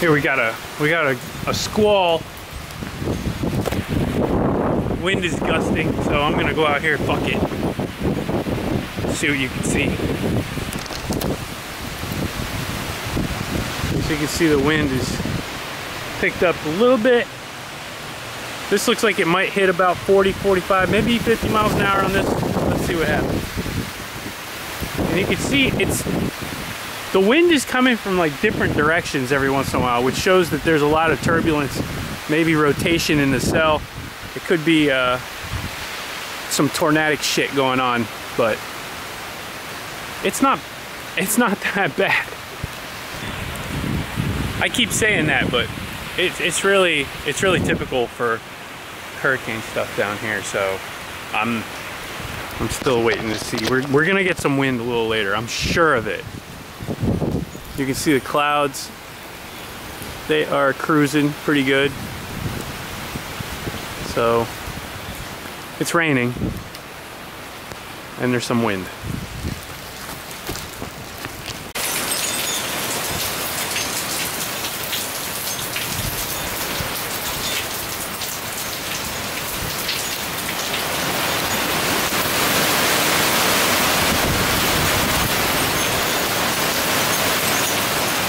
Here we got a squall. Wind is gusting, so I'm gonna go out here, fuck it. See what you can see. So you can see the wind is picked up a little bit. This looks like it might hit about 40, 45, maybe 50 miles an hour on this. Let's see what happens. And you can see the wind is coming from like different directions every once in a while, which shows that there's a lot of turbulence, maybe rotation in the cell. It could be some tornadic shit going on, but it's not that bad. I keep saying that, but it's really typical for hurricane stuff down here. So I'm still waiting to see. We're gonna get some wind a little later. I'm sure of it. You can see the clouds. They are cruising pretty good. So it's raining and there's some wind.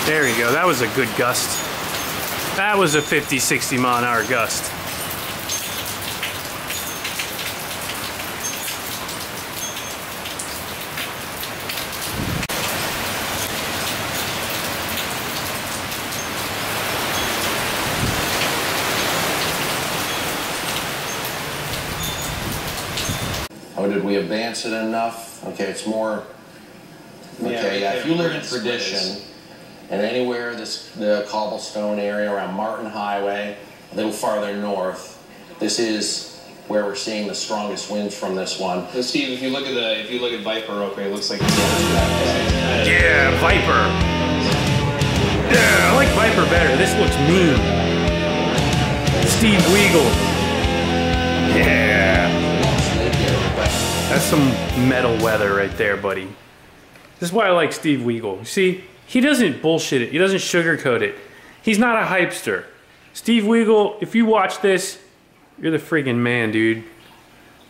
There you go. That was a good gust. That was a 50, 60 mile an hour gust. Oh, did we advance it enough? Okay, it's more. Okay, yeah. If you live in Tradition, and anywhere the cobblestone area around Martin Highway, a little farther north, this is where we're seeing the strongest winds from this one. So Steve, if you look at Viper, okay, it looks like yeah, Viper. Yeah, I like Viper better. This looks mean. Steve Weagle. Yeah. That's some metal weather right there, buddy. This is why I like Steve Weagle. See, he doesn't bullshit it. He doesn't sugarcoat it. He's not a hypester. Steve Weagle, if you watch this, you're the friggin' man, dude.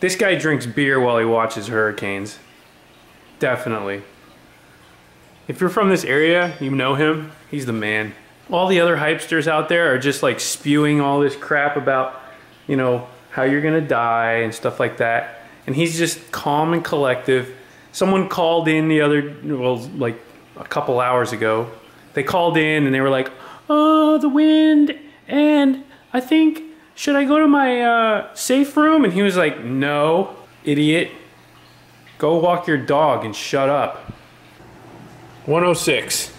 This guy drinks beer while he watches hurricanes. Definitely. If you're from this area, you know him, he's the man. All the other hypesters out there are just like spewing all this crap about, you know, how you're gonna die and stuff like that. And he's just calm and collective. Someone called in the other, well, like a couple hours ago. They called in and they were like, oh, the wind, and I think, should I go to my safe room? And he was like, no, idiot. Go walk your dog and shut up. 106.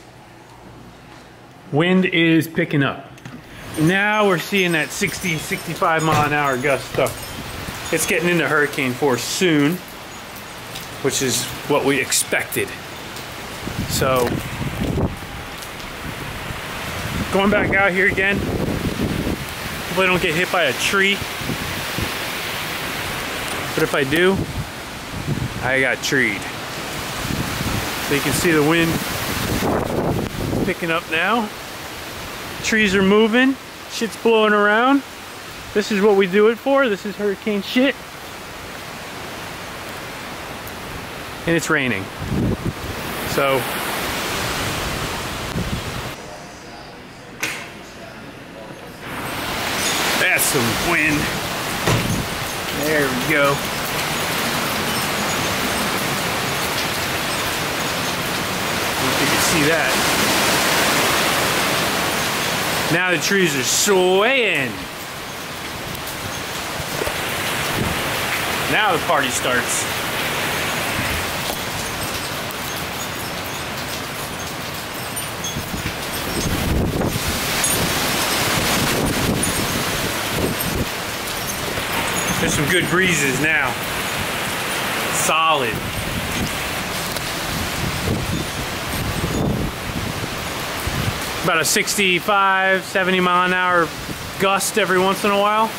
Wind is picking up. Now we're seeing that 60, 65 mile an hour gust stuff. It's getting into hurricane force soon, which is what we expected. So, going back out here again. Hopefully I don't get hit by a tree. But if I do, I got treed. So you can see the wind picking up now. Trees are moving. Shit's blowing around. This is what we do it for. This is hurricane shit. And it's raining. So that's some wind. There we go. I don't know if you can see that. Now the trees are swaying. Now the party starts. There's some good breezes now. Solid. About a 65, 70 mile an hour gust every once in a while.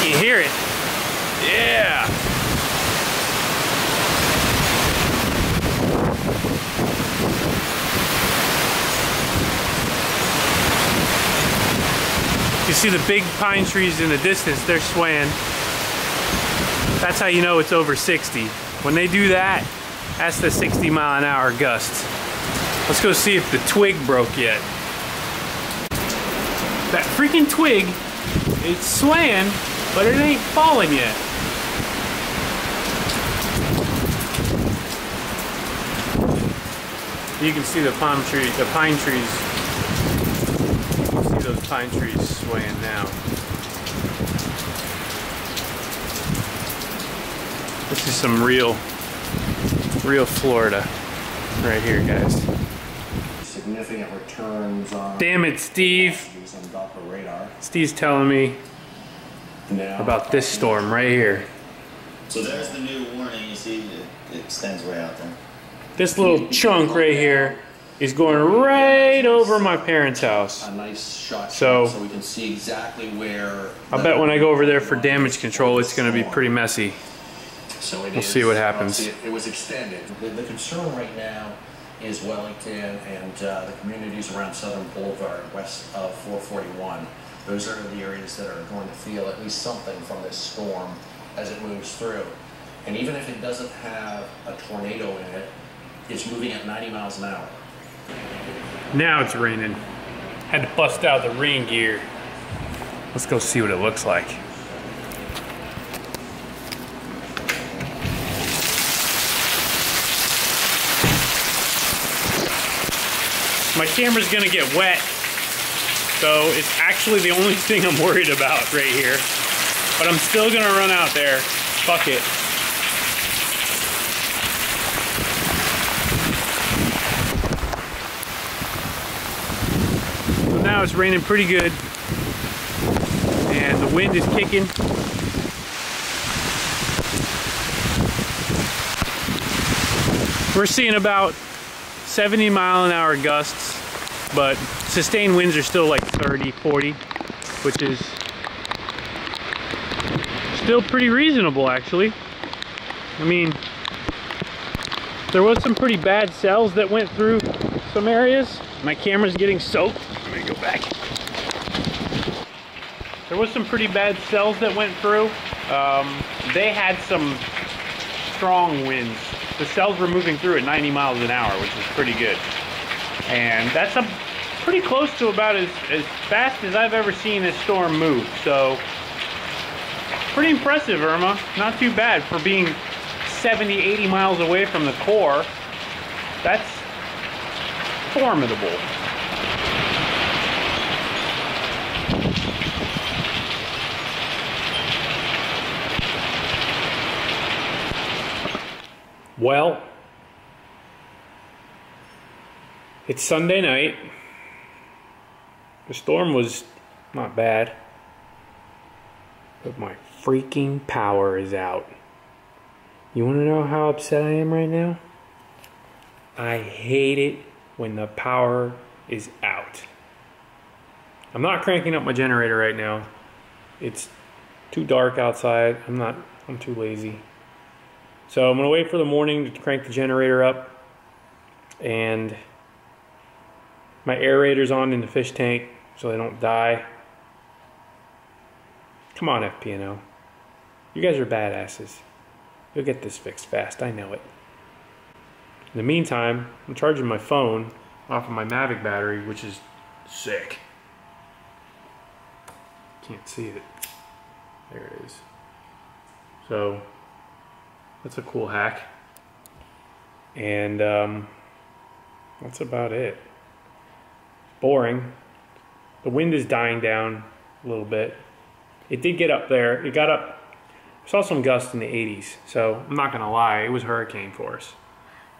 You can hear it. Yeah. You see the big pine trees in the distance, they're swaying. That's how you know it's over 60. When they do that, that's the 60-mile-an-hour gusts. Let's go see if the twig broke yet. That freaking twig, it's swaying, but it ain't falling yet. You can see the pine trees. You see those pine trees swaying now. This is some real Florida right here, guys. Significant returns on. Damn it, Steve. Steve's telling me about this storm right here. So there's the new warning. You see, it extends way out there. This little chunk right here is going right over my parents' house. A nice shot so we can see exactly where. I bet when I go over there for damage control, it's going to be pretty messy. So we'll see what happens. It was extended. The concern right now is Wellington and the communities around Southern Boulevard, west of 441. Those are the areas that are going to feel at least something from this storm as it moves through. And even if it doesn't have a tornado in it, it's moving at 90 miles an hour. Now it's raining. Had to bust out the rain gear. Let's go see what it looks like. My camera's gonna get wet, so it's actually the only thing I'm worried about right here. But I'm still gonna run out there. Fuck it. So now it's raining pretty good, and the wind is kicking. We're seeing about 70-mile-an-hour gusts, but sustained winds are still like 30, 40, which is still pretty reasonable, actually. I mean, there was some pretty bad cells that went through some areas. My camera's getting soaked. Let me go back. There was some pretty bad cells that went through. They had some strong winds. The cells were moving through at 90 miles an hour, which is pretty good. And that's pretty close to about as fast as I've ever seen this storm move. So, pretty impressive, Irma. Not too bad for being 70, 80 miles away from the core. That's formidable. Well, it's Sunday night. The storm was not bad, but my freaking power is out. You want to know how upset I am right now? I hate it when the power is out. I'm not cranking up my generator right now. It's too dark outside. I'm too lazy. So I'm gonna wait for the morning to crank the generator up, and my aerator's on in the fish tank so they don't die. Come on, FPNO. You guys are badasses. You'll get this fixed fast, I know it. In the meantime, I'm charging my phone off of my Mavic battery, which is sick. Can't see it. There it is. So, that's a cool hack. And that's about it. Boring. The wind is dying down a little bit. It did get up there. It got up. I saw some gusts in the 80s. So I'm not gonna lie, it was hurricane force.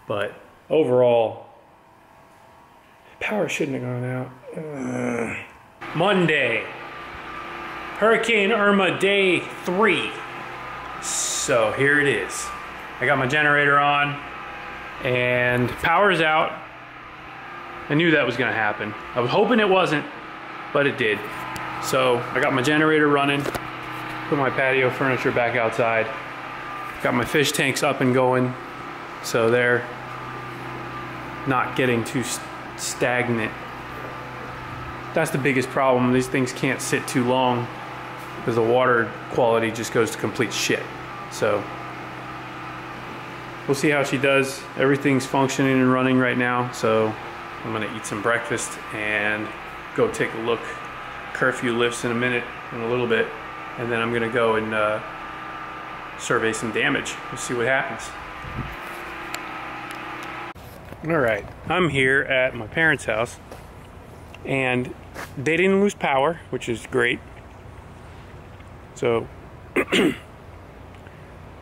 But overall, power shouldn't have gone out. Monday. Hurricane Irma day 3. So here it is. I got my generator on and power's out. I knew that was gonna happen. I was hoping it wasn't, but it did. So I got my generator running, put my patio furniture back outside, got my fish tanks up and going so they're not getting too stagnant. That's the biggest problem. These things can't sit too long because the water quality just goes to complete shit. So we'll see how she does. Everything's functioning and running right now, so I'm gonna eat some breakfast and go take a look. Curfew lifts in a little bit, and then I'm gonna go and survey some damage. We'll see what happens. All right, I'm here at my parents' house, and they didn't lose power, which is great. So,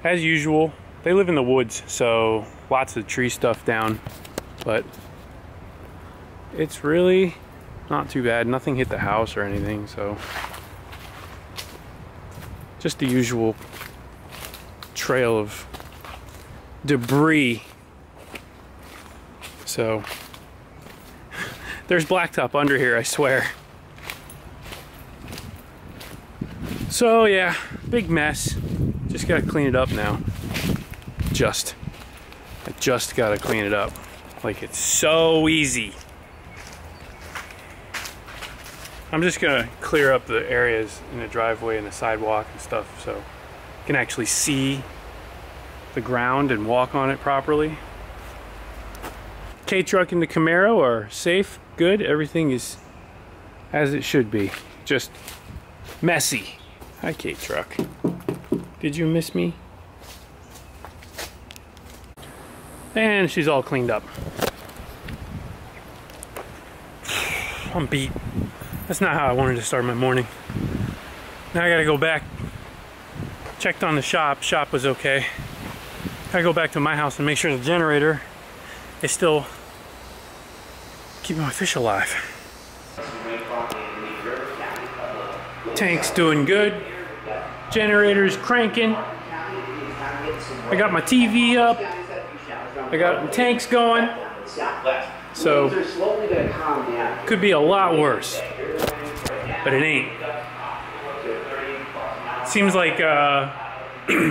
as usual, they live in the woods, so lots of tree stuff down, but it's really not too bad. Nothing hit the house or anything, so just the usual trail of debris. So there's blacktop under here, I swear. So yeah, big mess. Just gotta clean it up now. I just gotta clean it up. Like, it's so easy. I'm just gonna clear up the areas in the driveway and the sidewalk and stuff so you can actually see the ground and walk on it properly. K-Truck and the Camaro are safe, good. Everything is as it should be. Just messy. Hi, K-Truck. Did you miss me? And she's all cleaned up. I'm beat. That's not how I wanted to start my morning. Now I gotta go back. Checked on the shop. Shop was okay. Gotta go back to my house and make sure the generator is still keeping my fish alive. Tank's doing good. Generator's cranking. I got my TV up. I got the tanks going. So, could be a lot worse. But it ain't. Seems like a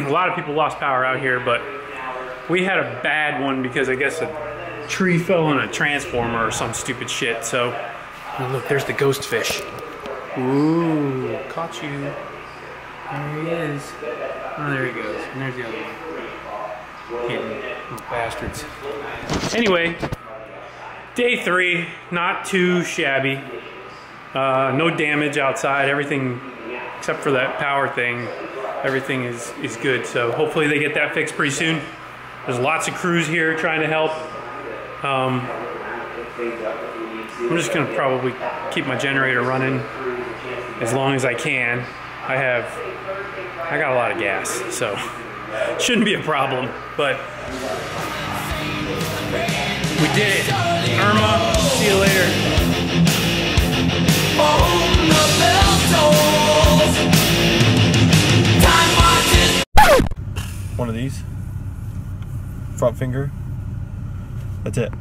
lot of people lost power out here, but we had a bad one because I guess a tree fell on a transformer or some stupid shit. So, oh, look, there's the ghost fish. Ooh, caught you. There he is. Oh, there he goes. And there's the other one. Hidden, little bastards. Anyway, day 3, not too shabby. No damage outside. Everything, except for that power thing, everything is good. So hopefully they get that fixed pretty soon. There's lots of crews here trying to help. I'm just gonna probably keep my generator running as long as I can. I got a lot of gas, so shouldn't be a problem, but we did it. Irma, see you later. One of these. Front finger. That's it.